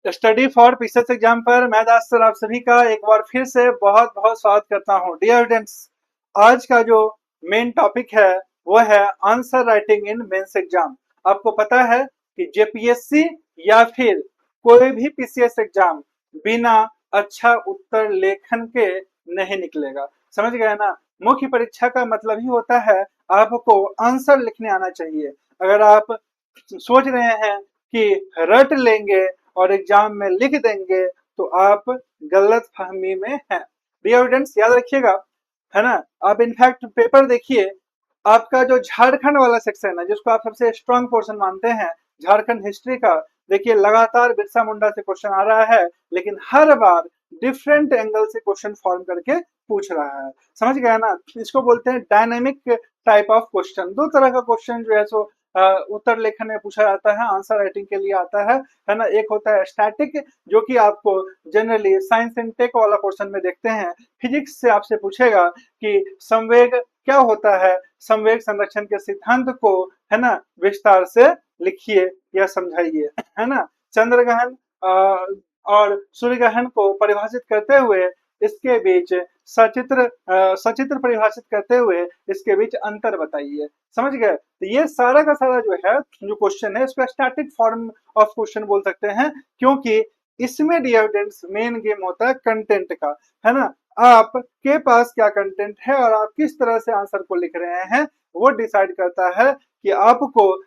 Study for PCS exam पर मैं दास sir आप सभी का एक बार फिर से बहुत बहुत स्वागत करता हूं। डियर स्टूडेंट्स, आज का जो मेन टॉपिक है वो है answer writing in mains exam. आपको पता है कि जेपीएससी या फिर कोई भी पीसीएस एग्जाम बिना अच्छा उत्तर लेखन के नहीं निकलेगा। समझ गए ना? मुख्य परीक्षा का मतलब ही होता है आपको आंसर लिखने आना चाहिए। अगर आप सोच रहे हैं कि रट लेंगे और एग्जाम में लिख देंगे तो आप गलत फहमी में हैं। डियर स्टूडेंट्स, याद रखिएगा, है ना? आप इनफैक्ट पेपर देखिए, आपका जो झारखंड वाला सेक्शन है जिसको आप सबसे स्ट्रांग पोर्शन मानते हैं, झारखंड हिस्ट्री का, देखिए लगातार बिरसा मुंडा से क्वेश्चन आ रहा है, लेकिन हर बार डिफरेंट एंगल से क्वेश्चन फॉर्म करके पूछ रहा है। समझ गया ना? इसको बोलते हैं डायनेमिक टाइप ऑफ क्वेश्चन। दो तरह का क्वेश्चन जो है सो उत्तर लेखन में पूछा जाता है, आंसर राइटिंग के लिए आता है ना? एक होता है स्टैटिक, जो कि आपको जनरली साइंस एंड टेक वाला पोर्शन में देखते हैं। फिजिक्स से आपसे पूछेगा कि संवेग क्या होता है, संवेग संरक्षण के सिद्धांत को, है ना, विस्तार से लिखिए या समझाइए, है ना? चंद्रग्रहण और सूर्य ग्रहण को परिभाषित करते हुए इसके बीच सचित्र परिभाषित करते हुए इसके बीच अंतर बताइए। समझ गए? तो ये सारा का सारा जो है जो क्वेश्चन है इसको स्टैटिक फॉर्म ऑफ क्वेश्चन बोल सकते हैं, क्योंकि इसमें डियर स्टूडेंट्स मेन गेम होता है कंटेंट का, है ना? आपके पास क्या कंटेंट है और आप किस तरह से आंसर को लिख रहे हैं वो डिसाइड करता है कि आपको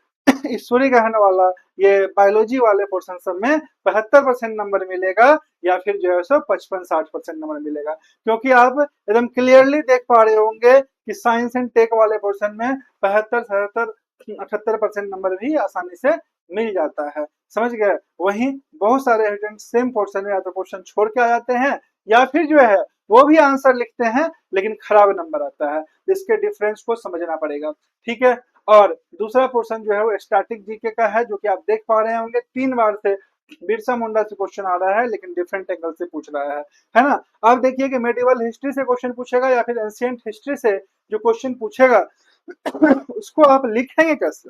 सूर्य ग्रहण वाला ये बायोलॉजी वाले पोर्शन सब में 75% नंबर मिलेगा या फिर जो है सो 55-60% नंबर मिलेगा, क्योंकि आप एकदम क्लियरली देख पा रहे होंगे कि साइंस एंड टेक वाले पोर्शन में 75-77-78% नंबर भी आसानी से मिल जाता है। समझ गए? वहीं बहुत सारे स्टूडेंट सेम पोर्शन में या तो क्वेश्चन छोड़ के आ जाते हैं या फिर जो है वो भी आंसर लिखते हैं लेकिन खराब नंबर आता है। इसके डिफरेंस को समझना पड़ेगा, ठीक है? और दूसरा पोर्शन जो है वो स्टैटिक जीके का है, जो कि आप देख पा रहे होंगे 3 बार से बिरसा मुंडा से क्वेश्चन आ रहा है लेकिन डिफरेंट एंगल से पूछ रहा है ना? आप देखिए कि मेडिवल हिस्ट्री से क्वेश्चन पूछेगा या फिर एंशिएंट हिस्ट्री से जो क्वेश्चन पूछेगा उसको आप लिखेंगे कैसे?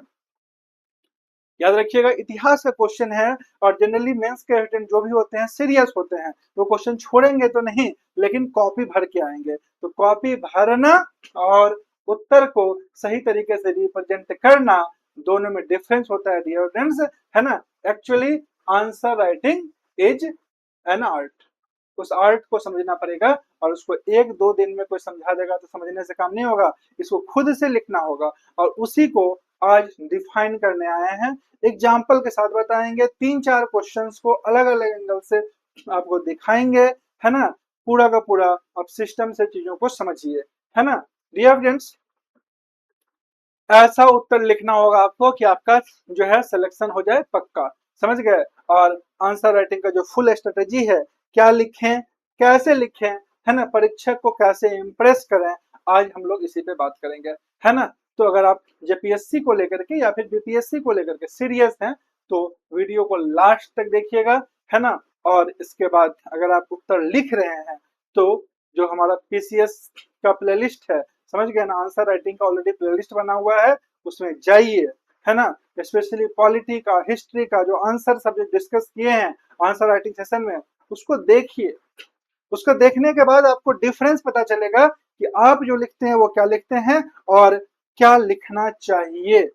याद रखिएगा, इतिहास का क्वेश्चन है और जनरली मेंस के स्टूडेंट जो भी होते हैं सीरियस होते हैं, वो क्वेश्चन छोड़ेंगे तो नहीं लेकिन कॉपी भर के आएंगे। तो कॉपी भरना और उत्तर को सही तरीके से रिप्रेजेंट करना, दोनों में डिफरेंस होता है डियर फ्रेंड्स, है ना? Actually answer writing is an art. उस आर्ट को समझना पड़ेगा और उसको 1-2 दिन में कोई समझा देगा तो समझने से काम नहीं होगा, इसको खुद से लिखना होगा और उसी को आज डिफाइन करने आए हैं। एग्जाम्पल के साथ बताएंगे, 3-4 क्वेश्चंस को अलग अलग एंगल से आपको दिखाएंगे, है ना? पूरा का पूरा आप सिस्टम से चीजों को समझिए, है ना? डियर फ्रेंड्स, ऐसा उत्तर लिखना होगा आपको कि आपका जो है सिलेक्शन हो जाए पक्का। समझ गए? और आंसर राइटिंग का जो फुल स्ट्रेटेजी है, क्या लिखें, कैसे लिखें, है ना, परीक्षक को कैसे इम्प्रेस करें, आज हम लोग इसी पे बात करेंगे, है ना? तो अगर आप जेपीएससी को लेकर के या फिर बीपीएससी को लेकर के सीरियस हैं तो वीडियो को लास्ट तक देखिएगा, है ना? और इसके बाद अगर आप उत्तर लिख रहे हैं तो जो हमारा पीसीएस का प्लेलिस्ट है, समझ गए ना, आंसर राइटिंग का ऑलरेडी प्लेलिस्ट बना हुआ है, उसमें जाइए, है ना? स्पेशली पॉलिटी का, हिस्ट्री का जो आंसर सब्जेक्ट डिस्कस किए हैं आंसर राइटिंग सेशन में, उसको देखिए। उसको देखने के बाद आपको डिफरेंस पता चलेगा कि आप जो लिखते हैं वो क्या लिखते हैं और क्या लिखना चाहिए।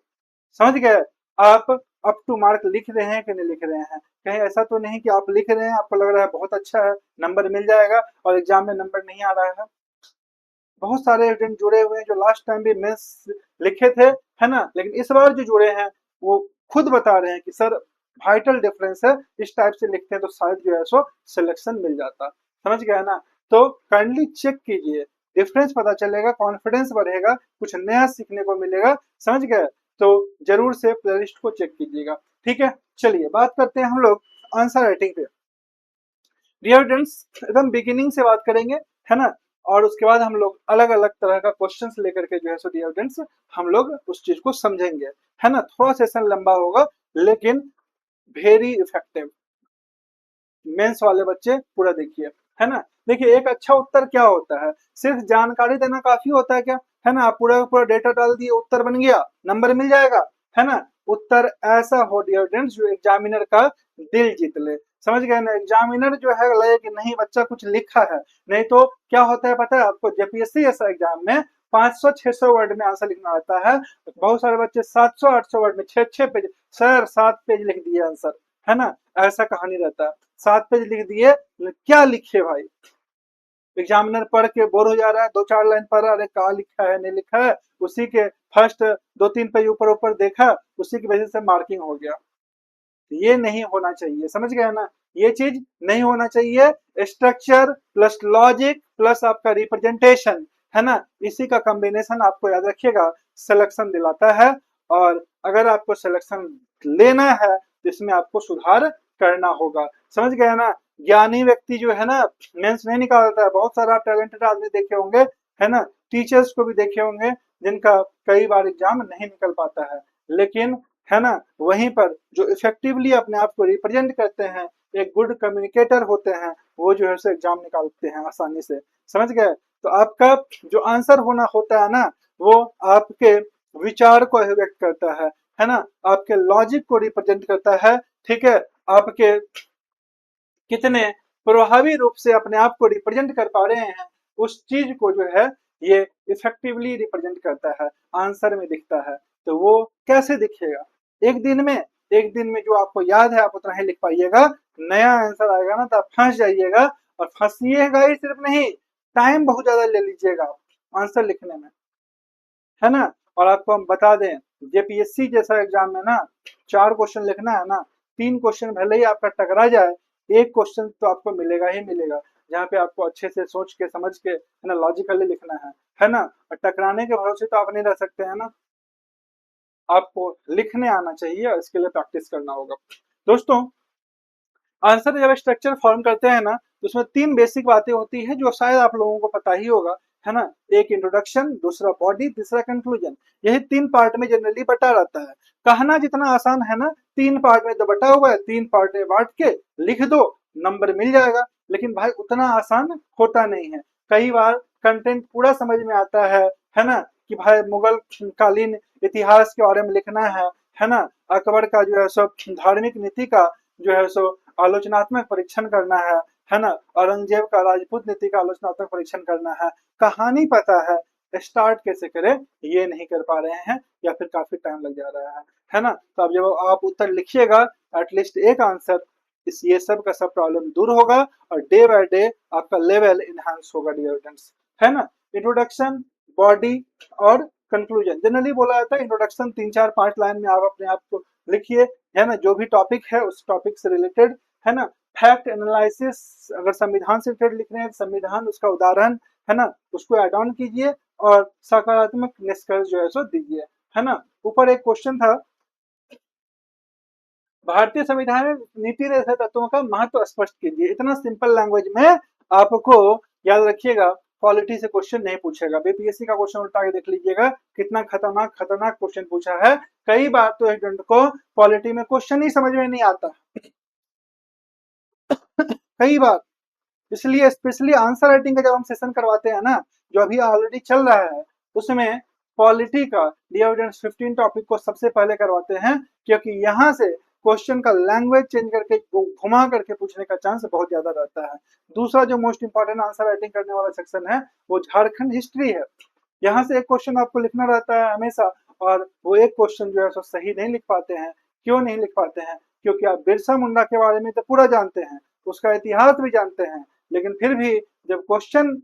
समझ गए? आप अप टू मार्क लिख रहे हैं कि नहीं लिख रहे हैं? कहीं ऐसा तो नहीं कि आप लिख रहे हैं, आपको लग रहा है बहुत अच्छा है, नंबर मिल जाएगा और एग्जाम में नंबर नहीं आ रहा है। बहुत सारे स्टूडेंट जुड़े हुए हैं जो लास्ट टाइम भी मेंस लिखे थे, है ना, लेकिन इस बार जो जुड़े हैं वो खुद बता रहे हैं कि सर वाइटल डिफरेंस है, इस टाइप से लिखते हैं तो शायद जो है सो सिलेक्शन मिल जाता। समझ गए ना? तो काइंडली चेक कीजिए, डिफरेंस पता चलेगा, कॉन्फिडेंस बढ़ेगा, कुछ नया सीखने को मिलेगा। समझ गए? तो जरूर से प्लेलिस्ट को चेक कीजिएगा, ठीक है? चलिए बात करते हैं हम लोग आंसर राइटिंग पे। डियर स्टूडेंट्स, एकदम बिगिनिंग से बात करेंगे, है ना? और उसके बाद हम लोग अलग अलग तरह का क्वेश्चंस लेकर के जो है सो डियर स्टूडेंट्स हम लोग उस चीज को समझेंगे, है ना? थोड़ा सेशन लंबा होगा लेकिन वेरी इफेक्टिव। मेंस वाले बच्चे पूरा देखिए, है ना? देखिए, एक अच्छा उत्तर क्या होता है? सिर्फ जानकारी देना काफी होता है क्या? है ना? आप पूरा का पूरा डेटा डाल दिए, उत्तर बन गया, नंबर मिल जाएगा, है ना? उत्तर ऐसा हो डियर स्टूडेंट्स जो एग्जामिनर का दिल जीत ले। समझ गए ना। एग्जामिनर जो है लगे कि नहीं बच्चा कुछ लिखा है, नहीं तो क्या होता है पता है आपको, जेपीएससी ऐसा एग्जाम में 500-600 वर्ड में आंसर लिखना रहता है। बहुत सारे बच्चे 700-800 वर्ड में 6-6 पेज, सर 7 पेज लिख दिए आंसर, है ना, ऐसा कहानी रहता है। 7 पेज लिख दिए, क्या लिखे भाई। एग्जामिनर पढ़ के बोर हो जा रहा है, 2-4 लाइन पढ़ रहा है, अरे कहा लिखा है नहीं लिखा है, उसी के फर्स्ट 2-3 पेज ऊपर ऊपर देखा, उसी की वजह से मार्किंग हो गया। ये नहीं होना चाहिए, समझ गए ना, ये चीज नहीं होना चाहिए। स्ट्रक्चर प्लस लॉजिक प्लस आपका रिप्रेजेंटेशन, है ना, इसी का कॉम्बिनेशन आपको याद रखिएगा सिलेक्शन दिलाता है। और अगर आपको सिलेक्शन लेना है तो इसमें आपको सुधार करना होगा, समझ गए ना। ज्ञानी व्यक्ति जो है ना मेंस नहीं निकालता है, बहुत सारा टैलेंटेड आदमी देखे होंगे, है ना, टीचर्स को भी देखे होंगे जिनका कई बार एग्जाम नहीं निकल पाता है, लेकिन है ना वहीं पर जो इफेक्टिवली अपने आप को रिप्रेजेंट करते हैं, एक गुड कम्युनिकेटर होते हैं, वो जो है सो एग्जाम निकालते हैं आसानी से, समझ गए। तो आपका जो आंसर होना होता है ना, वो आपके विचार को व्यक्त करता है ना, आपके लॉजिक को रिप्रेजेंट करता है, ठीक है, आपके कितने प्रभावी रूप से अपने आप को रिप्रेजेंट कर पा रहे हैं, उस चीज को जो है ये इफेक्टिवली रिप्रेजेंट करता है, आंसर में दिखता है। तो वो कैसे दिखेगा, एक दिन में, एक दिन में जो आपको याद है आप उतना ही लिख पाइएगा, नया आंसर आएगा ना तो आप फंस जाइएगा, और फंसिएगा ही सिर्फ नहीं, टाइम बहुत ज्यादा ले लीजिएगा आंसर लिखने में, है ना। और आपको हम बता दें, जेपीएससी जैसा एग्जाम में ना 4 क्वेश्चन लिखना है ना, 3 क्वेश्चन भले ही आपका टकरा जाए, एक क्वेश्चन तो आपको मिलेगा ही मिलेगा, जहाँ पे आपको अच्छे से सोच के समझ के, है ना, लॉजिकली लिखना है ना। और टकराने के भरोसे तो आप नहीं रह सकते, है ना, आपको लिखने आना चाहिए और इसके लिए प्रैक्टिस करना होगा। दोस्तों, आंसर जब स्ट्रक्चर फॉर्म करते हैं ना तो उसमें 3 बेसिक बातें होती है जो शायद आप लोगों को पता ही होगा, है ना। एक इंट्रोडक्शन, दूसरा बॉडी, तीसरा कंक्लूजन, यही 3 पार्ट में जनरली बटा रहता है। कहना जितना आसान है ना, 3 पार्ट में तो बटा हुआ है, 3 पार्ट में बांट के लिख दो, नंबर मिल जाएगा। लेकिन भाई उतना आसान होता नहीं है, कई बार कंटेंट पूरा समझ में आता है ना, कि भाई मुगल कालीन इतिहास के बारे में लिखना है ना, अकबर का जो है सब धार्मिक नीति का जो है सो आलोचनात्मक परीक्षण करना है ना, औरंगजेब का राजपूत नीति का आलोचनात्मक परीक्षण करना है, कहानी पता है, स्टार्ट कैसे करें ये नहीं कर पा रहे हैं, या फिर काफी टाइम लग जा रहा है ना। तो अब जब आप उत्तर लिखिएगा, एटलीस्ट एक आंसर, इस ये सब का सब प्रॉब्लम दूर होगा, और डे बाय डे आपका लेवल इनहांस होगा डियर स्टूडेंट्स, है ना। इंट्रोडक्शन, बॉडी और कंक्लूजन, जनरली बोला जाता है इंट्रोडक्शन 3-4-5 लाइन में आप अपने आप को लिखिए, है ना, जो भी टॉपिक है उस टॉपिक से रिलेटेड, है ना। फैक्ट एनालिसिस, अगर संविधान से रिलेटेड लिख रहे हैं संविधान उसका उदाहरण, है ना, उसको ऐड ऑन कीजिए, और सकारात्मक निष्कर्ष जो है सो दीजिए, है ना। ऊपर एक क्वेश्चन था, भारतीय संविधान में नीति निर्देशक तत्वों का महत्व स्पष्ट कीजिए, इतना सिंपल लैंग्वेज में आपको याद रखिएगा। पॉलिटी से क्वेश्चन नहीं पूछेगा, बीपीएससी का क्वेश्चन उल्टा के देख लीजिएगा, कितना खतरनाक खतरनाक क्वेश्चन पूछा है। कई बार तो स्टूडेंट को पॉलिटी में क्वेश्चन ही समझ में नहीं आता, कई बार। इसलिए स्पेशली आंसर राइटिंग का जब हम सेशन करवाते हैं ना, जो अभी ऑलरेडी चल रहा है, उसमें पॉलिटी का डिविडेंस 15 टॉपिक को सबसे पहले करवाते हैं, क्योंकि यहाँ से क्वेश्चन का लैंग्वेज चेंज करके घुमा करके पूछने का चांस बहुत ज्यादा रहता है। दूसरा जो मोस्ट इंपॉर्टेंट आंसर राइटिंग करने वाला सेक्शन है वो झारखंड हिस्ट्री है। यहाँ से एक क्वेश्चन आपको लिखना रहता है हमेशा, और वो एक क्वेश्चन जो है सो सही नहीं लिख पाते हैं। क्यों नहीं लिख पाते हैं, क्योंकि आप बिरसा मुंडा के बारे में तो पूरा जानते हैं, उसका इतिहास भी जानते हैं, लेकिन फिर भी जब क्वेश्चन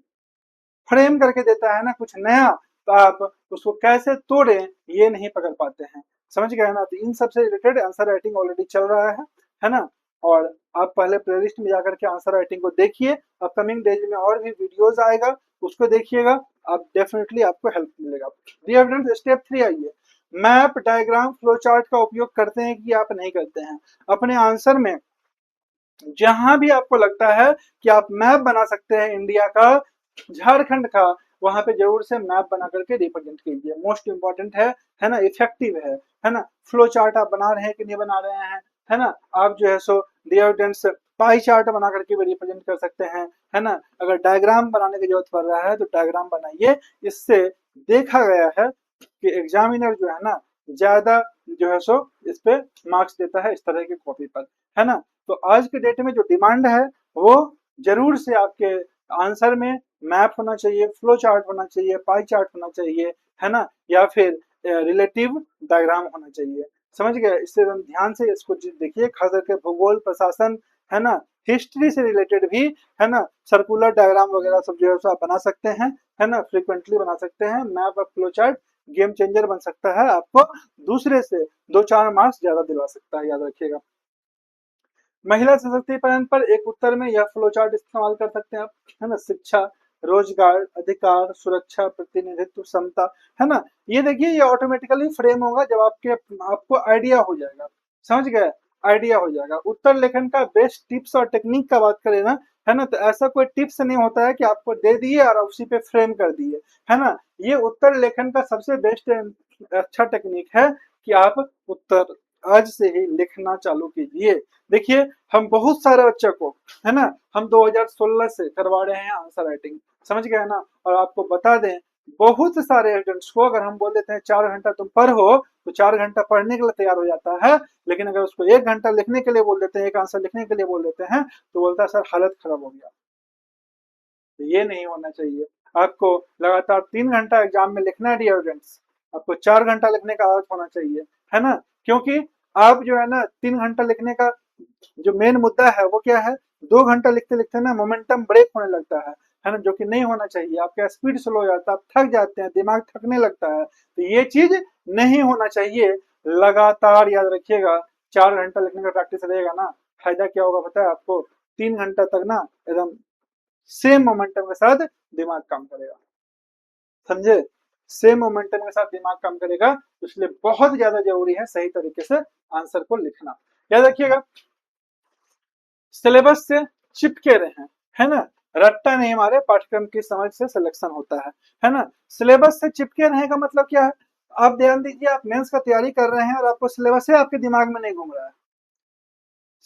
फ्रेम करके देता है ना कुछ नया, तो आप उसको कैसे तोड़ें ये नहीं पकड़ पाते हैं, समझ गए ना। तो इन सब से रिलेटेड आंसर राइटिंग ऑलरेडी चल रहा है ना। और आप पहले प्लेलिस्ट में जाकर के आंसर राइटिंग को देखिए, अपकमिंग डेज में और भी वीडियोस आएगा, उसको देखिएगा, आप डेफिनेटली आपको हेल्प मिलेगा। डियर फ्रेंड्स, स्टेप 3 आइए, मैप, डायग्राम, फ्लो चार्ट का उपयोग करते हैं कि आप नहीं करते हैं अपने आंसर में। जहां भी आपको लगता है कि आप मैप बना सकते हैं इंडिया का, झारखंड का, वहां पे जरूर से मैप बना करके रिप्रेजेंट कीजिए, मोस्ट इंपॉर्टेंट है ना, इफेक्टिव है ना। फ्लो चार्ट आप बना रहे हैं कि नहीं बना रहे हैं, है ना, आप जो है सो डिओडेंस पाई चार्ट बना करके भी रिप्रेजेंट कर सकते हैं, है ना। अगर डायग्राम बनाने की जरूरत पड़ रहा है तो डायग्राम बनाइए, इससे देखा गया है कि एग्जामिनर जो है ना ज्यादा जो है सो इस पे मार्क्स देता है इस तरह की कॉपी पर, है ना। तो आज के डेट में जो डिमांड है वो जरूर से आपके आंसर में मैप होना चाहिए, फ्लो चार्ट होना चाहिए, पाई चार्ट होना चाहिए, है ना, या फिर रिलेटिव डायग्राम होना चाहिए। समझ गए? इससे एकदम ध्यान से इसको देखिए, खास करके भूगोल, प्रशासन, है ना, हिस्ट्री से रिलेटेड भी, है ना, सर्कुलर डायग्राम वगैरह सब जो है सो आप बना सकते हैं, है ना, फ्रिक्वेंटली बना सकते हैं। मैप और फ्लो चार्ट गेम चेंजर बन सकता है, आपको दूसरे से 2-4 मार्क्स ज्यादा दिला सकता है, याद रखिएगा। महिला सशक्तिकरण पर एक उत्तर में यह फ्लो चार्ट इस्तेमाल कर सकते हैं आप, है ना। शिक्षा, रोजगार, अधिकार, सुरक्षा, प्रतिनिधित्व, समता, है ना। ये देखिए, ये ऑटोमेटिकली फ्रेम होगा जब आपको आइडिया हो जाएगा। समझ गए? आइडिया हो जाएगा। उत्तर लेखन का बेस्ट टिप्स और टेक्निक का बात करें ना, है ना, तो ऐसा कोई टिप्स नहीं होता है कि आपको दे दिए और उसी पे फ्रेम कर दिए, है ना। ये उत्तर लेखन का सबसे बेस्ट अच्छा टेक्निक है कि आप उत्तर आज से ही लिखना चालू कीजिए। देखिए, हम बहुत सारे बच्चों को, है ना, हम 2016 से करवा रहे हैं आंसर राइटिंग, समझ गए ना। और आपको बता दें, बहुत सारे स्टूडेंट्स को अगर हम बोल देते हैं 4 घंटा तुम पढ़ो, तो 4 घंटा पढ़ने के लिए तैयार हो जाता है। लेकिन अगर उसको 1 घंटा लिखने के लिए बोल देते हैं, एक आंसर लिखने के लिए बोल देते हैं, तो बोलता है सर हालत खराब हो गया। तो ये नहीं होना चाहिए। आपको लगातार 3 घंटा एग्जाम में लिखना है डियर स्टूडेंट्स, आपको 4 घंटा लिखने का आदत होना चाहिए, है ना। क्योंकि आप जो है ना 3 घंटा लिखने का जो मेन मुद्दा है वो क्या है, 2 घंटा लिखते लिखते ना मोमेंटम ब्रेक होने लगता है ना, जो कि नहीं होना चाहिए। आपका स्पीड स्लो हो जाता है, आप थक जाते हैं, दिमाग थकने लगता है, तो ये चीज नहीं होना चाहिए। लगातार याद रखिएगा, 4 घंटा लिखने का प्रैक्टिस रहेगा ना, फायदा क्या होगा पता है आपको, 3 घंटा तक ना एकदम सेम मोमेंटम के साथ दिमाग काम करेगा, समझे। सेम मोमेंटम के साथ दिमाग काम करेगा, इसलिए बहुत ज्यादा जरूरी है सही तरीके से आंसर को लिखना। याद रखिएगा, सिलेबस से चिपके रहे, है ना, रट्टा नहीं मारे, पाठ्यक्रम की समझ से सिलेक्शन होता है ना। सिलेबस से चिपके रहने का मतलब क्या है, आप ध्यान दीजिए, आप मेंस का तैयारी कर रहे हैं और आपको सिलेबस से आपके दिमाग में नहीं घूम रहा है,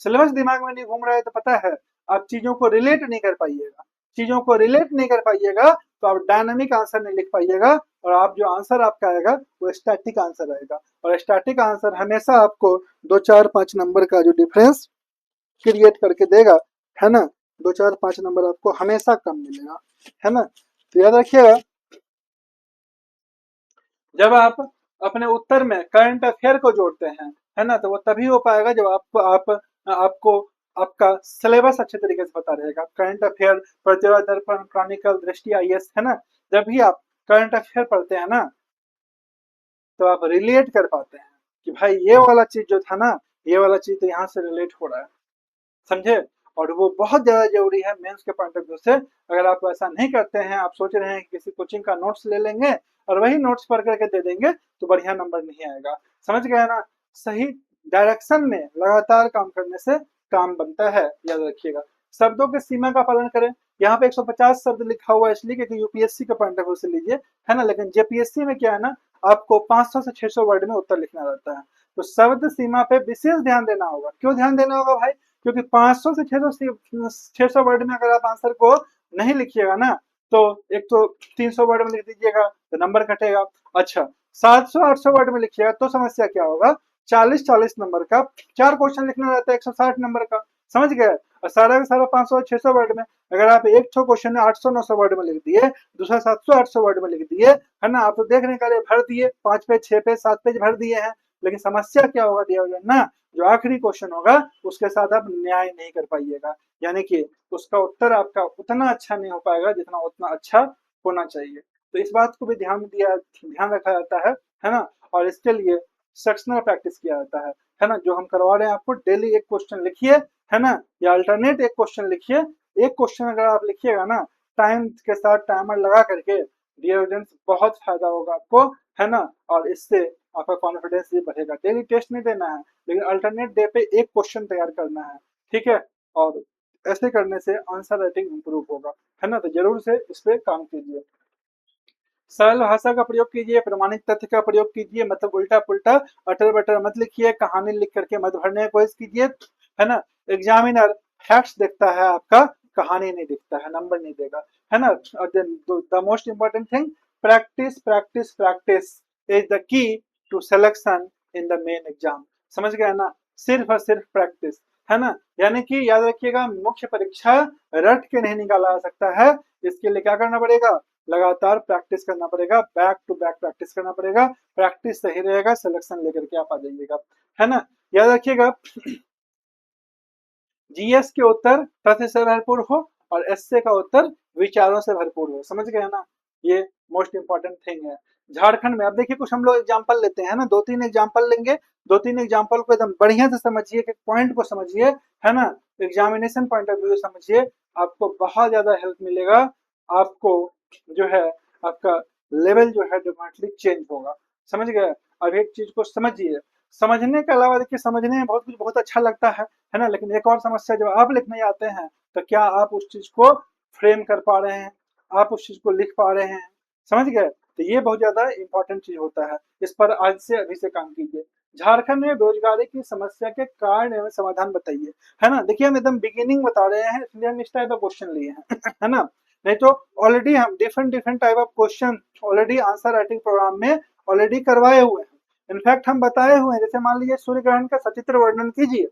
सिलेबस दिमाग में नहीं घूम रहा है, तो पता है आप चीजों को रिलेट नहीं कर पाइएगा। चीजों को रिलेट नहीं कर पाइएगा तो आप डायनामिक आंसर नहीं लिख पाइएगा, और आप जो आंसर आपका आएगा वो स्टैटिक आंसर आएगा। और स्टैटिक आंसर हमेशा आपको 2, 4, 5 नंबर का जो डिफरेंस क्रिएट करके देगा, है ना, 2, 4, 5 नंबर आपको हमेशा कम मिलेगा, है ना। तो याद रखिएगा, जब आप अपने उत्तर में करंट अफेयर को जोड़ते हैं, है ना, तो वो तभी हो पाएगा जब आपको आपका सिलेबस अच्छे तरीके से पता रहेगा। करंट अफेयर, प्रतिभा दर्पण, क्रॉनिकल, दृष्टि, आईएएस, है ना, जब भी आप करंट अफेयर पढ़ते हैं ना, तो आप रिलेट कर पाते हैं कि भाई ये वाला चीज जो था ना, ये वाला चीज तो यहाँ से रिलेट हो रहा है, समझे। और वो बहुत ज्यादा जरूरी है मेंस के पॉइंट ऑफ व्यू से। अगर आप ऐसा नहीं करते हैं, आप सोच रहे हैं कि किसी कोचिंग का नोट्स ले लेंगे और वही नोट्स पढ़ करके दे देंगे, तो बढ़िया नंबर नहीं आएगा, समझ गए ना। सही डायरेक्शन में लगातार काम करने से काम बनता है, याद रखिएगा। शब्दों के सीमा का पालन करें। यहाँ पे 150 शब्द लिखा हुआ है इसलिए क्योंकि यूपीएससी के पॉइंट ऑफ व्यू से लीजिए, है ना, लेकिन जेपीएससी में क्या है ना, आपको 500 से 600 वर्ड में उत्तर लिखना रहता है। तो शब्द सीमा पे विशेष ध्यान देना होगा। क्यों ध्यान देना होगा भाई, क्योंकि 500 से 600 वर्ड में अगर आप आंसर को नहीं लिखिएगा ना, तो एक तो 300 वर्ड में लिख दीजिएगा तो नंबर कटेगा। अच्छा, 700-800 वर्ड में लिखिएगा तो समस्या क्या होगा, 40-40 नंबर का 4 क्वेश्चन लिखना रहता है 160 नंबर का, समझ गए। और सारा का सारा 500-600 वर्ड में, अगर आप एक ठो क्वेश्चन 800-900 वर्ड में लिख दिए, दूसरा 700-800 वर्ड में लिख दिए, है ना, आप तो देखने का भर दिए, 5 पेज 6 पेज 7 पेज भर दिए हैं। लेकिन समस्या क्या होगा डियर ना, जो आखिरी क्वेश्चन होगा उसके साथ आप न्याय नहीं कर पाइएगा, यानी कि उसका उत्तर आपका उतना अच्छा नहीं हो पाएगा जितना उतना अच्छा होना चाहिए। तो इस बात को भी ध्यान रखा जाता है ना। और इसके लिए सेक्शनल प्रैक्टिस किया जाता है ना, जो हम करवा रहे हैं आपको। डेली एक क्वेश्चन लिखिए, है ना, या अल्टरनेट एक क्वेश्चन लिखिए। एक क्वेश्चन अगर आप लिखिएगा ना टाइम के साथ, टाइमर लगा करके, डियर स्टूडेंट्स, बहुत फायदा होगा आपको, है ना। और इससे आपका कॉन्फिडेंस भी बढ़ेगा। डेली टेस्ट नहीं देना है, लेकिन अल्टरनेट डे पे एक क्वेश्चन तैयार करना है, ठीक है। और ऐसे करने से आंसर राइटिंग इंप्रूव होगा, है ना। तो जरूर से इस पे काम कीजिए। सरल भाषा का प्रयोग कीजिए, प्रमाणित तथ्य का प्रयोग कीजिए, मतलब उल्टा पुल्टा अटर बटर मत लिखिए, कहानी लिख करके मत भरने की कोशिश कीजिए, है ना। एग्जामिनर फैक्ट्स देखता है आपका, कहानी नहीं दिखता है, नंबर नहीं देगा, है ना। और the most important thing, practice practice practice is the key to selection in the main exam, समझ गए ना। सिर्फ और सिर्फ प्रैक्टिस, है ना। यानी कि याद रखिएगा, मुख्य परीक्षा रट के नहीं निकाला जा सकता है। इसके लिए क्या करना पड़ेगा, लगातार प्रैक्टिस करना पड़ेगा, बैक टू बैक प्रैक्टिस करना पड़ेगा। प्रैक्टिस सही रहेगा, सिलेक्शन लेकर के आप आ जाइएगा, है ना। याद रखिएगा, जीएस के उत्तर तथ्य से भरपूर हो और एसए का उत्तर विचारों से भरपूर हो। समझ गए ना, ये मोस्ट इंपॉर्टेंट थिंग है। झारखंड में अब देखिए कुछ हम लोग एग्जांपल लेते हैं ना, 2-3 एग्जांपल लेंगे। 2-3 एग्जांपल को एकदम बढ़िया से समझिए, कि पॉइंट को समझिए, है ना। एग्जामिनेशन पॉइंट ऑफ व्यू समझिए, आपको बहुत ज्यादा हेल्प मिलेगा। आपको जो है, आपका लेवल जो है डेफिनेटली चेंज होगा। समझ गए। अब एक चीज को समझिए, समझने के अलावा देखिए, समझने में बहुत कुछ बहुत अच्छा लगता है ना। लेकिन एक और समस्या, जब आप लिखने आते हैं तो क्या आप उस चीज को फ्रेम कर पा रहे हैं, आप उस चीज को लिख पा रहे हैं। समझ गए। तो ये बहुत ज्यादा इंपॉर्टेंट चीज होता है। इस पर आज से अभी से काम कीजिए। झारखंड में बेरोजगारी की समस्या के कारण एवं समाधान बताइए, है ना। देखिए हम एकदम बिगिनिंग बता रहे हैं, इसलिए हम इस टाइप ऑफ क्वेश्चन लिए हैं है ना। नहीं तो ऑलरेडी हम different different type of question already answer writing program में ऑलरेडी करवाए हुए हैं। इनफैक्ट हम बताए हुए हैं, जैसे मान लीजिए सूर्य ग्रहण का सचित्र वर्णन कीजिए,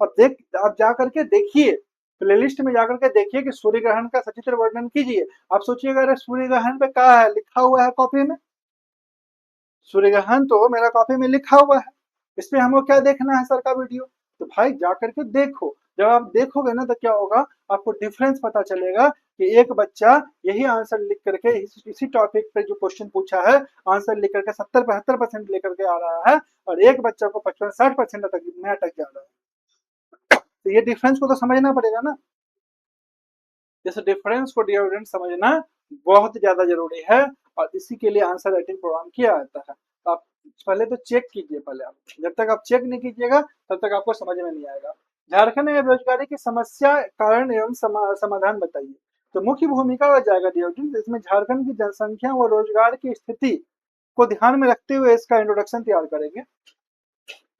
और देख आप जा करके देखिए, प्लेलिस्ट में जाकर के देखिए कि सूर्य ग्रहण का सचित्र वर्णन कीजिए। आप सोचिएगा, अरे सूर्य ग्रहण पे क्या है, लिखा हुआ है कॉपी में, सूर्य ग्रहण तो मेरा कॉपी में लिखा हुआ है, इसमें हमको क्या देखना है सर का वीडियो। तो भाई जा करके देखो, जब आप देखोगे ना तो क्या होगा, आपको डिफरेंस पता चलेगा कि एक बच्चा यही आंसर लिख करके इसी टॉपिक पे जो क्वेश्चन पूछा है, आंसर लिख करके 70-75% लेकर के आ रहा है, और एक बच्चा को 55-60% तक में अटक जा रहा है। तो ये डिफरेंस को तो समझना पड़ेगा ना। इस डिफरेंस को डिफरेंस समझना बहुत ज्यादा जरूरी है, और इसी के लिए आंसर राइटिंग प्रोग्राम किया जाता है। तो आप पहले तो चेक कीजिए, पहले आप, जब तक आप चेक नहीं कीजिएगा तब तक आपको समझ में नहीं आएगा। झारखंड में बेरोजगारी की समस्या, कारण एवं समाधान बताइए। तो मुख्य भूमिका हो जाएगा डिओजी, इसमें झारखंड की जनसंख्या व रोजगार की स्थिति को ध्यान में रखते हुए इसका इंट्रोडक्शन तैयार करेंगे।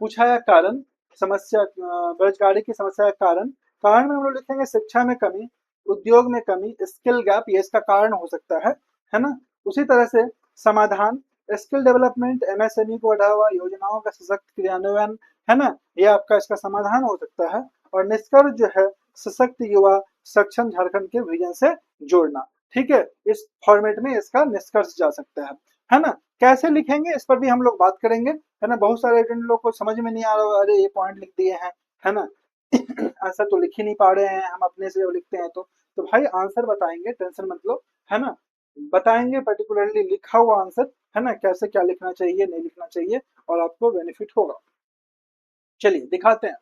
पूछा है कारण, समस्या, बेरोजगारी की समस्या का कारण। कारण में हम लोग लिखेंगे शिक्षा में कमी, उद्योग में कमी, स्किल गैप, ये इसका कारण हो सकता है ना। उसी तरह से समाधान, स्किल डेवलपमेंट, एमएसएमई को बढ़ावा, योजनाओं का सशक्त क्रियान्वयन, है ना, ये आपका इसका समाधान हो सकता है। और निष्कर्ष जो है, सशक्त युवा सक्षम झारखंड के विजन से जोड़ना। ठीक है, इस फॉर्मेट में इसका निष्कर्ष जा सकता है ना। कैसे लिखेंगे इस पर भी हम लोग बात करेंगे, है ना। बहुत सारे लोग को समझ में नहीं आ रहा, अरे ये पॉइंट लिख दिए हैं, है ना आंसर तो लिख ही नहीं पा रहे हैं हम अपने से, लिखते हैं तो भाई आंसर बताएंगे, टेंशन मत लो, है ना। बताएंगे पर्टिकुलरली लिखा हुआ आंसर, है ना, कैसे क्या लिखना चाहिए, नहीं लिखना चाहिए, और आपको बेनिफिट होगा। चलिए दिखाते हैं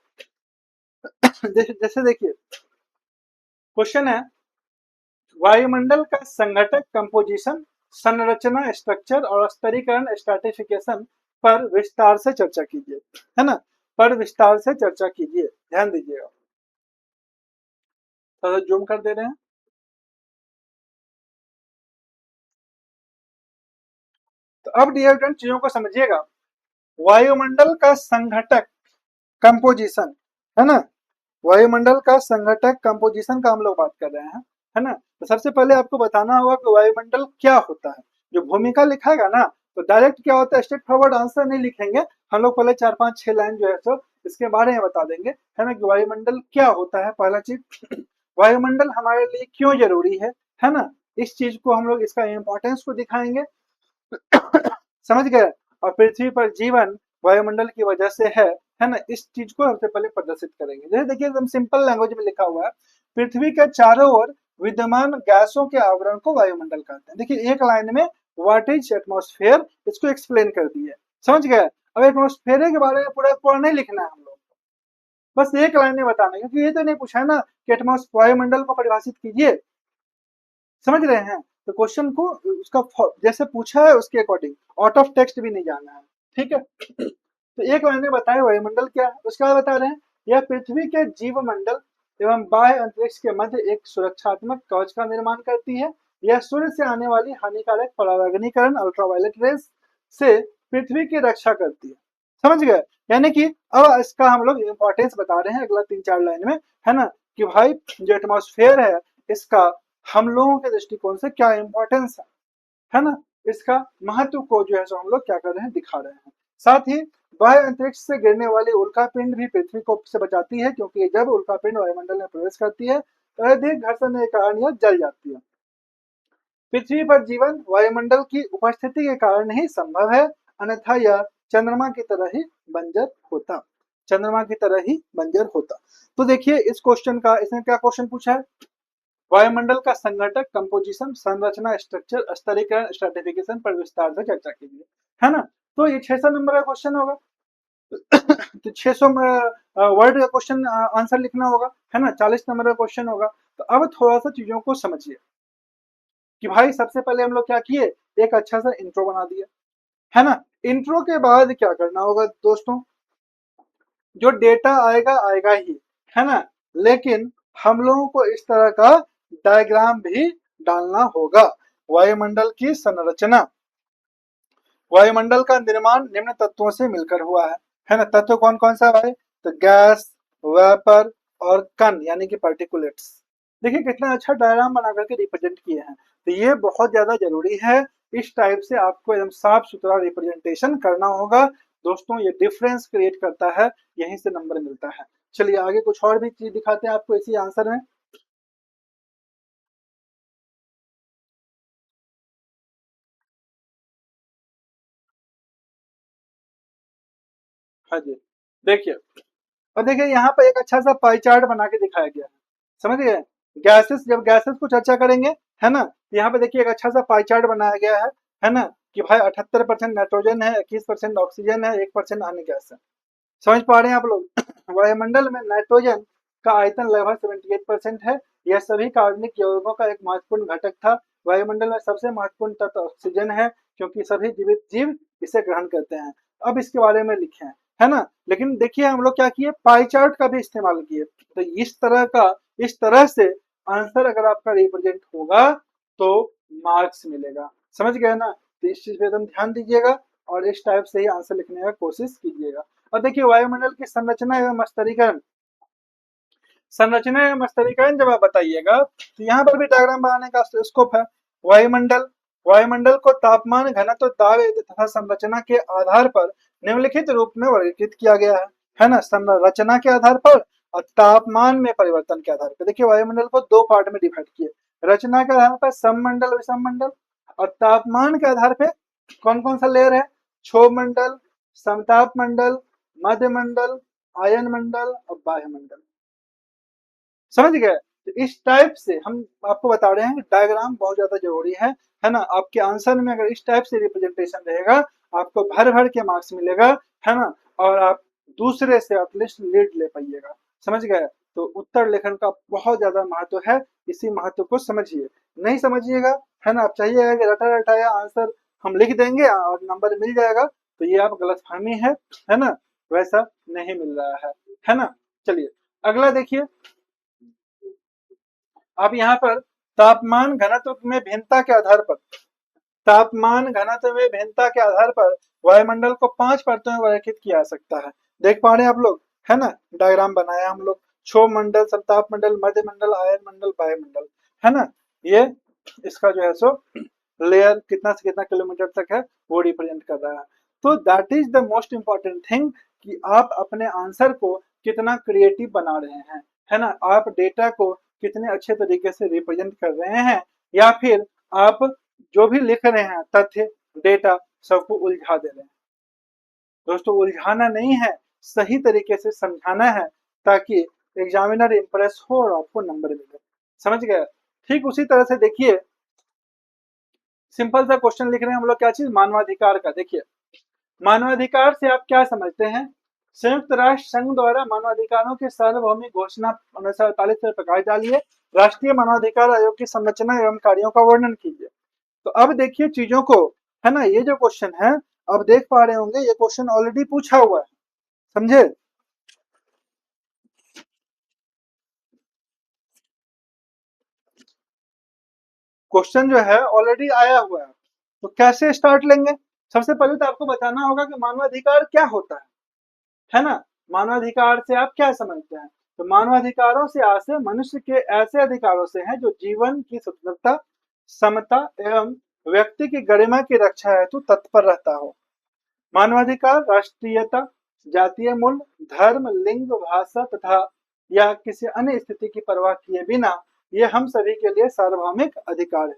जैसे देखिए क्वेश्चन है, वायुमंडल का संघटक कंपोजिशन, संरचना स्ट्रक्चर और स्तरीकरण स्ट्रैटिफिकेशन पर विस्तार से चर्चा कीजिए, है ना। पर विस्तार से चर्चा कीजिए, ध्यान दीजिएगा। थोड़ा जूम कर दे रहे हैं। तो अब डियर फ्रेंड चीजों को समझिएगा। वायुमंडल का संघटक कंपोजिशन, है ना, वायुमंडल का संघटक कंपोजिशन का हम लोग बात कर रहे हैं, है ना। तो सबसे पहले आपको बताना होगा कि वायुमंडल क्या होता है। जो भूमिका लिखाएगा ना, तो डायरेक्ट क्या होता है, स्ट्रेट फॉरवर्ड आंसर नहीं लिखेंगे हम लोग, पहले 4-5-6 लाइन जो है सो इसके बारे में बता देंगे, है ना, कि वायुमंडल क्या होता है। पहला चीज, वायुमंडल हमारे लिए क्यों जरूरी है ना, इस चीज को हम लोग, इसका इंपॉर्टेंस को दिखाएंगे समझ गए। और पृथ्वी पर जीवन वायुमंडल की वजह से है ना, इस चीज को सबसे पहले प्रदर्शित करेंगे। जैसे देखिए एकदम सिंपल लैंग्वेज में लिखा हुआ है, पृथ्वी के चारों ओर विद्यमान गैसों के आवरण को वायुमंडल कहते हैं। देखिए एक लाइन में व्हाट इज एटमॉस्फेयर, इसको एक्सप्लेन कर दिए, समझ गए। अब एटमॉस्फेयर के बारे में पूरा पूरा नहीं लिखना है हम लोग, बस एक लाइन में बताना है, क्योंकि ये तो नहीं पूछा है ना कि एटमॉस्फेयर वायुमंडल को परिभाषित कीजिए, समझ रहे हैं। तो क्वेश्चन को उसका जैसे पूछा है उसके अकॉर्डिंग, आउट ऑफ टेक्स्ट भी नहीं जाना है, ठीक है। तो एक लाइन में बताया वायुमंडल क्या है, उसके बाद बता रहे हैं, यह पृथ्वी के जीव मंडल एवं बाह्य अंतरिक्ष के मध्य एक सुरक्षात्मक कवच का निर्माण करती है। यह सूर्य से आने वाली हानिकारक परावर्तनीकरण अल्ट्रावायलेट रेस से पृथ्वी की रक्षा करती है, समझ गए। यानी कि अब इसका हम लोग इंपॉर्टेंस बता रहे हैं अगला 3-4 लाइन में, है ना, कि भाई जो एटमॉस्फेयर है इसका हम लोगों के दृष्टिकोण से क्या इंपॉर्टेंस है ना, इसका महत्व को जो है सो हम लोग क्या कर रहे हैं, दिखा रहे हैं। साथ ही बाह्य अंतरिक्ष से गिरने वाली उल्कापिंड भी पृथ्वी को से बचाती है, क्योंकि जब उल्कापिंड वायुमंडल में प्रवेश करती है तो अधिक घर्षण के कारण यह जल जाती है। पृथ्वी पर जीवन वायुमंडल की उपस्थिति के कारण ही संभव है, अन्यथा यह चंद्रमा की तरह ही बंजर होता। चंद्रमा की तरह ही बंजर होता। तो देखिए इस क्वेश्चन का, इसने क्या क्वेश्चन पूछा है, वायुमंडल का संघटक, कंपोजिशन, संरचना, स्ट्रक्चर, स्तरीकरण, स्ट्रेटिफिकेशन पर विस्तार से चर्चा कीजिए, है ना। तो ये 600 नंबर का क्वेश्चन होगा। तो 600 वर्ड का क्वेश्चन आंसर लिखना होगा, है ना। 40 नंबर का क्वेश्चन होगा। तो अब थोड़ा सा चीजों को समझिए कि भाई सबसे पहले हम लोग क्या किए, एक अच्छा सा इंट्रो बना दिया, है ना। इंट्रो के बाद क्या करना होगा दोस्तों, जो डेटा आएगा आएगा ही, है ना, लेकिन हम लोगों को इस तरह का डायग्राम भी डालना होगा। वायुमंडल की संरचना, वायुमंडल का निर्माण निम्न तत्वों से मिलकर हुआ है ना। तत्व कौन कौन सा है, तो गैस, वेपर और कण यानी कि पार्टिकुलेट्स। देखिए कितना अच्छा डायग्राम बना करके रिप्रेजेंट किए हैं। तो ये बहुत ज्यादा जरूरी है, इस टाइप से आपको एकदम साफ सुथरा रिप्रेजेंटेशन करना होगा दोस्तों। ये डिफरेंस क्रिएट करता है, यहीं से नंबर मिलता है। चलिए आगे कुछ और भी चीज दिखाते हैं आपको इसी आंसर में। हाँ जी, देखिए, और देखिए यहाँ पे एक अच्छा सा पाई चार्ट बना के दिखाया गया है, समझ गए। गैसेस, जब गैसेस को चर्चा करेंगे, है ना, तो यहाँ पे देखिए एक अच्छा सा पाई चार्ट बनाया गया है ना, कि भाई 78% नाइट्रोजन है, 21% ऑक्सीजन है, 1% अन्य गैस है। समझ पा रहे हैं आप लोग। वायुमंडल में नाइट्रोजन का आयतन लगभग 78% है। यह सभी कार्बनिक यौगिकों का एक महत्वपूर्ण घटक था। वायुमंडल में सबसे महत्वपूर्ण तत्व ऑक्सीजन है, क्योंकि सभी जीवित जीव इसे ग्रहण करते हैं। अब इसके बारे में लिखे हैं, है ना। लेकिन देखिए हम लोग क्या किए, पाई चार्ट का भी इस्तेमाल किए। तो इस तरह का, इस तरह से आंसर अगर आपका रिप्रेजेंट होगा तो मार्क्स मिलेगा, समझ गए ना। तो इस चीज पे एकदम ध्यान दीजिएगा और इस टाइप से ही आंसर लिखने का कोशिश कीजिएगा। और देखिए वायुमंडल की संरचना एवं स्तरीकरण, संरचना एवं स्तरीकरण जब आप बताइएगा तो यहाँ पर भी डायग्राम बनाने का स्कोप है। वायुमंडल, वायुमंडल को तापमान, घनत्व, दाब तथा संरचना के आधार पर निम्नलिखित रूप में वर्गीकृत किया गया है ना। संरचना के आधार पर और तापमान में परिवर्तन के आधार पर। देखिए वायुमंडल को दो पार्ट में डिवाइड किए, रचना के आधार पर सममंडल, विषममंडल, और तापमान के आधार पर कौन कौन सा लेयर है, क्षोभ मंडल, समताप मंडल, मध्य मंडल, आयन मंडल और बाह्य मंडल। समझ गए। तो इस टाइप से हम आपको बता रहे हैं कि डायग्राम बहुत ज्यादा जरूरी है ना। आपके आंसर में अगर इस टाइप से रिप्रेजेंटेशन रहेगा, आपको भर भर के मार्क्स मिलेगा, है ना। और आप दूसरे से एटलीस्ट लीड ले पाइएगा, समझ गए। तो उत्तर लेखन का बहुत ज्यादा महत्व है, इसी महत्व को समझिए। नहीं समझिएगा, है ना, आप चाहिएगा कि रटा रटाया आंसर हम लिख देंगे और नंबर मिल जाएगा, तो ये आप गलतफहमी है ना, वैसा नहीं मिल रहा है ना। चलिए अगला देखिए, अब यहाँ पर तापमान घनत्व में भिन्नता के आधार पर, तापमान घनत्व में भिन्नता के आधार पर वायुमंडल को 5 परतों में वर्गीकृत किया जा सकता है। देख पा रहे हैं आप लोग, है ना, डायग्राम बनाया हम लोग। क्षोभ मंडल, संताप मंडल, मध्य मंडल, आयन मंडल, वायुमंडल, है ना। ये इसका जो है सो लेयर कितना से कितना किलोमीटर तक है वो रिप्रेजेंट कर रहा है। तो that is the most important thing, कि आप अपने आंसर को कितना क्रिएटिव बना रहे हैं, है ना। आप डेटा को कितने अच्छे तरीके से रिप्रेजेंट कर रहे हैं, या फिर आप जो भी लिख रहे हैं तथ्य, डेटा, सबको उलझा दे रहे हैं। दोस्तों उलझाना नहीं है, सही तरीके से समझाना है, ताकि एग्जामिनर इंप्रेस हो और आपको नंबर मिले, समझ गए। ठीक उसी तरह से देखिए, सिंपल सा क्वेश्चन लिख रहे हैं हम लोग, क्या चीज, मानवाधिकार का। देखिए मानवाधिकार से आप क्या समझते हैं, संयुक्त राष्ट्र संघ द्वारा मानवाधिकारों की सार्वभौमिक घोषणा 1948 में प्रकाश डालिए, राष्ट्रीय मानवाधिकार आयोग की संरचना एवं कार्यों का वर्णन कीजिए। तो अब देखिए चीजों को, है ना, ये जो क्वेश्चन है, अब देख पा रहे होंगे ये क्वेश्चन ऑलरेडी पूछा हुआ है, समझे। क्वेश्चन जो है ऑलरेडी आया हुआ है, तो कैसे स्टार्ट लेंगे। सबसे पहले तो आपको बताना होगा कि मानवाधिकार क्या होता है ना। मानवाधिकार से आप क्या समझते हैं, तो मानवाधिकारों से आशय मनुष्य के ऐसे अधिकारों से हैं जो जीवन की स्वतंत्रता, समता एवं व्यक्ति की गरिमा की रक्षा हेतु तत्पर रहता हो। मानवाधिकार राष्ट्रीयता, जातीय मूल, धर्म, लिंग, भाषा तथा या किसी अन्य स्थिति की परवाह किए बिना ये हम सभी के लिए सार्वभौमिक अधिकार है।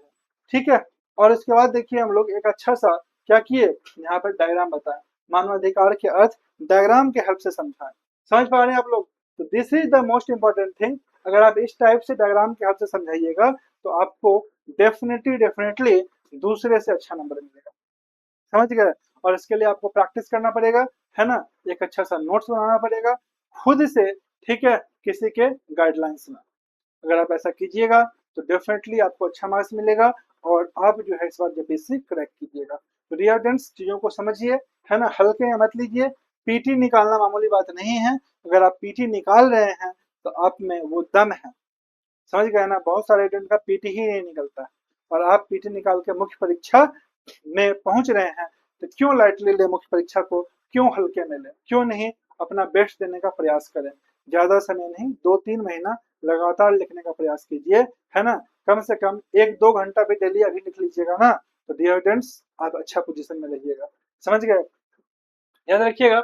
ठीक है। और इसके बाद देखिए हम लोग एक अच्छा सा क्या किए, यहाँ पर डायग्राम बताएं, मानवाधिकार के अर्थ डायग्राम के हेल्प से समझाएं। समझ पा रहे हैं आप लोग? तो this is the most important thing. अगर आप इस टाइप से डायग्राम के हेल्प से समझाइएगा तो आपको डेफिनेटली दूसरे से अच्छा नंबर मिलेगा। समझ गए? और इसके लिए आपको प्रैक्टिस करना पड़ेगा, है ना, एक अच्छा सा नोट्स बनाना पड़ेगा खुद से, ठीक है, किसी के गाइडलाइंस में। अगर आप ऐसा कीजिएगा तो डेफिनेटली आपको अच्छा मार्क्स मिलेगा और आप जो है इस बार जेपीएससी क्रैक कीजिएगा। तो डियर स्टूडेंट्स, चीजों को समझिए, है ना, हल्के में मत लीजिए। पीटी निकालना मामूली बात नहीं है। अगर आप पीटी निकाल रहे हैं तो आप में वो दम है। समझ गए ना? बहुत सारे स्टूडेंट का पीटी ही नहीं निकलता है और आप पीटी निकाल के मुख्य परीक्षा में पहुंच रहे हैं, तो क्यों लाइटली ले मुख्य परीक्षा को, क्यों हल्के में ले, क्यों नहीं अपना बेस्ट देने का प्रयास करें। ज्यादा समय नहीं, 2-3 महीना लगातार लिखने का प्रयास कीजिए, है ना। कम से कम 1-2 घंटा भी डेली अभी लिख लीजिएगा ना, तो डियर स्टूडेंट्स आप अच्छा पोजीशन में रहिएगा। समझ गए? याद रखिएगा,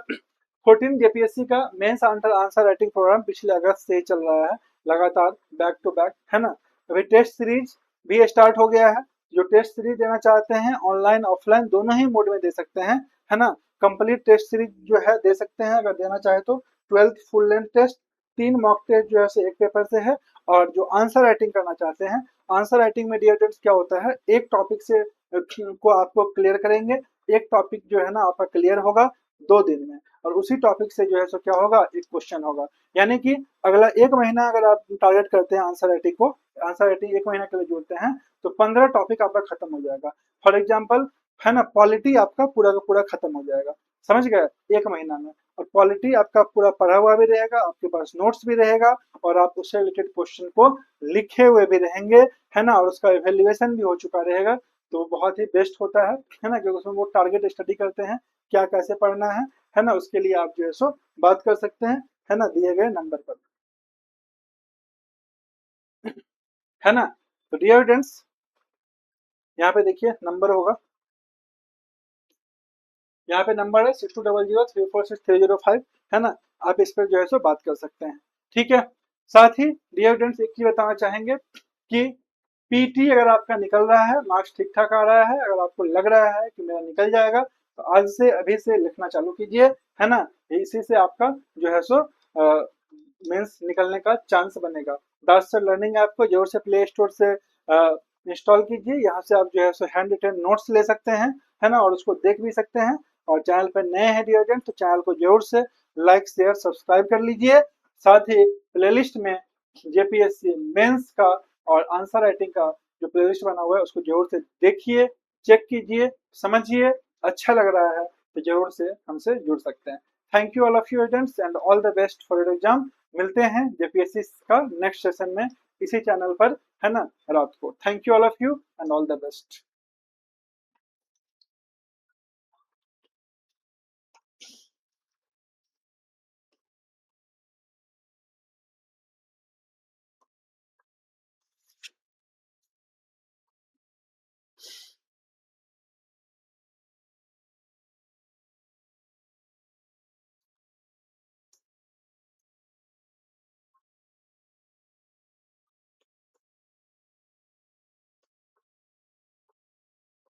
14 जेपीएससी का मेंस आंसर राइटिंग प्रोग्राम पिछले अगस्त से ही चल रहा है, लगातार बैक टू बैक, है ना। अभी टेस्ट सीरीज भी स्टार्ट हो गया है। जो टेस्ट सीरीज देना चाहते हैं ऑनलाइन ऑफलाइन दोनों ही मोड में दे सकते हैं, है ना। कंप्लीट टेस्ट सीरीज जो है दे सकते हैं अगर देना चाहे तो। 12th full length test, 3 mock test जो है सो एक पेपर से है। और जो आंसर राइटिंग करना चाहते हैं, आंसर राइटिंग में डियर स्टूडेंट्स क्या होता है, एक टॉपिक से को आपको क्लियर करेंगे। एक टॉपिक जो है ना आपका क्लियर होगा 2 दिन में, और उसी टॉपिक से जो है सो क्या होगा, एक क्वेश्चन होगा। यानी कि अगला 1 महीना अगर आप टारगेट करते हैं आंसर राइटिंग को, आंसर राइटिंग 1 महीना के लिए जोड़ते हैं, तो 15 टॉपिक आपका खत्म हो जाएगा। फॉर एग्जाम्पल, है ना, पॉलिटी आपका पूरा का पूरा खत्म हो जाएगा। समझ गए? 1 महीना में। और पॉलिटी आपका पूरा पढ़ा हुआ भी रहेगा, आपके पास नोट्स भी रहेगा, और आप उससे रिलेटेड क्वेश्चन को लिखे हुए भी रहेंगे, है ना, और उसका इवेल्युएशन भी हो चुका रहेगा। तो बहुत ही बेस्ट होता है ना, क्योंकि उसमें वो टारगेट स्टडी करते हैं क्या कैसे पढ़ना है ना। उसके लिए आप जो है सो बात कर सकते हैं, है ना, दिए गए नंबर पर, है ना। तो डियर स्टूडेंट्स, यहाँ पे देखिए नंबर होगा, यहाँ पे नंबर है 6200346305, है ना। आप इस पर जो है सो बात कर सकते हैं, ठीक है। साथ ही डियर स्टूडेंट्स एक चीज बताना चाहेंगे कि पीटी अगर आपका निकल रहा है, मार्क्स ठीक ठाक आ रहा है, अगर आपको लग रहा है कि मेरा निकल जाएगा, तो आज से अभी से लिखना चालू कीजिए, है ना। इसी से आपका जो है सो मेंस निकलने का चांस बनेगा। दास्तर लर्निंग ऐप को जरूर से प्ले स्टोर से इंस्टॉल कीजिए। यहाँ से आप जो है सो हैंड रिटन नोट्स ले सकते हैं, है ना, और उसको देख भी सकते हैं। और चैनल पर नए हैं डियर फ्रेंड तो चैनल को जरूर से लाइक शेयर सब्सक्राइब कर लीजिए। साथ ही प्लेलिस्ट में जेपीएससी मेंस का और आंसर राइटिंग का जो प्लेलिस्ट बना हुआ है उसको जरूर से देखिए, चेक कीजिए, समझिए। अच्छा लग रहा है तो जरूर से हमसे जुड़ सकते हैं। Thank you all of you students and all the best for your exam. मिलते हैं जेपीएससी का नेक्स्ट सेशन में इसी चैनल पर, है ना, रात को। Thank you all of you and all the best.